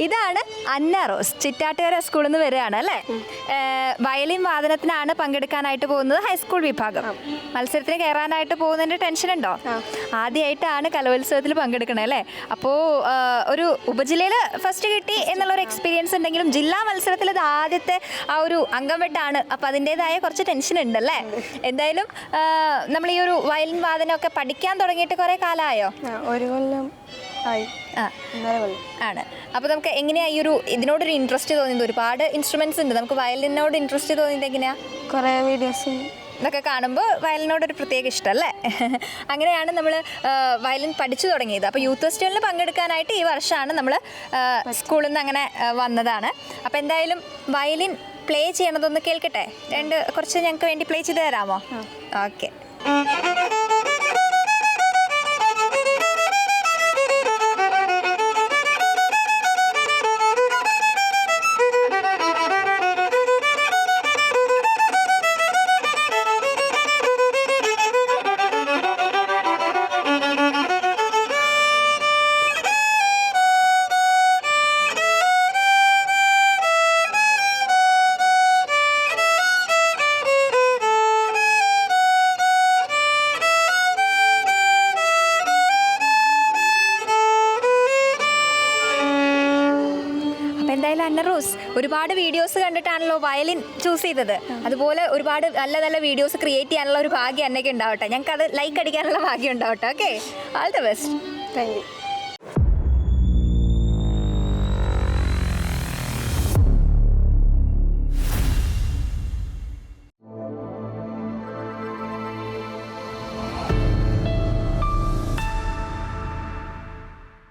ഇതാണ് അന്ന റോസ്, ചിറ്റാട്ടുകര സ്കൂളിൽ നിന്ന് വരികയാണ് അല്ലേ? വയലിൻ വാദനത്തിനാണ് പങ്കെടുക്കാനായിട്ട് പോകുന്നത്, ഹൈസ്കൂൾ വിഭാഗം. മത്സരത്തിന് കയറാനായിട്ട് പോകുന്നതിൻ്റെ ടെൻഷൻ ഉണ്ടോ? ആദ്യമായിട്ടാണ് കലോത്സവത്തിൽ പങ്കെടുക്കണേ അല്ലേ? അപ്പോൾ ഒരു ഉപജില്ലയിൽ ഫസ്റ്റ് കിട്ടി എന്നുള്ളൊരു എക്സ്പീരിയൻസ് ഉണ്ടെങ്കിലും ജില്ലാ മത്സരത്തിൽ ഇത് ആദ്യത്തെ ആ ഒരു അംഗംവെട്ടാണ്. അപ്പോൾ അതിൻ്റെതായ കുറച്ച് ടെൻഷൻ ഉണ്ടല്ലേ? എന്തായാലും നമ്മൾ ഈ ഒരു വയലിൻ വാദനമൊക്കെ പഠിക്കാൻ തുടങ്ങിയിട്ട് കുറേ കാലമായോ? ഒരു കൊല്ലം ആണ്. അപ്പോൾ നമുക്ക് എങ്ങനെയാ ഈ ഒരു ഇതിനോടൊരു ഇൻട്രസ്റ്റ് തോന്നിയത്? ഒരുപാട് ഇൻസ്ട്രുമെന്റ്സ് ഉണ്ട്, നമുക്ക് വയലിനോട് ഇൻട്രസ്റ്റ് തോന്നിയത് എങ്ങനെയാ? കുറേ വീഡിയോസും ഇതൊക്കെ കാണുമ്പോൾ വയലിനോടൊരു പ്രത്യേക ഇഷ്ടമല്ലേ? അങ്ങനെയാണ് നമ്മൾ വയലിൻ പഠിച്ചു തുടങ്ങിയത്. അപ്പോൾ യൂത്ത് ഫെസ്റ്റിവലിന് പങ്കെടുക്കാനായിട്ട് ഈ വർഷമാണ് നമ്മൾ സ്കൂളിൽ നിന്ന് അങ്ങനെ വന്നതാണ്. അപ്പോൾ എന്തായാലും വയലിൻ പ്ലേ ചെയ്യണതൊന്ന് കേൾക്കട്ടെ? കുറച്ച് ഞങ്ങൾക്ക് വേണ്ടി പ്ലേ ചെയ്ത് തരാമോ? ഓക്കെ. എന്തായാലും അന്ന റോസ് ഒരുപാട് വീഡിയോസ് കണ്ടിട്ടാണല്ലോ വയലിൻ ചൂസ് ചെയ്തത്. അതുപോലെ ഒരുപാട് നല്ല നല്ല വീഡിയോസ് ക്രിയേറ്റ് ചെയ്യാനുള്ള ഒരു ഭാഗ്യം എന്നൊക്കെ ഉണ്ടാവട്ടെ. ഞങ്ങൾക്ക് അത് ലൈക്ക് അടിക്കാനുള്ള ഭാഗ്യം ഉണ്ടാവട്ടെ. Okay, all the best. Thank you.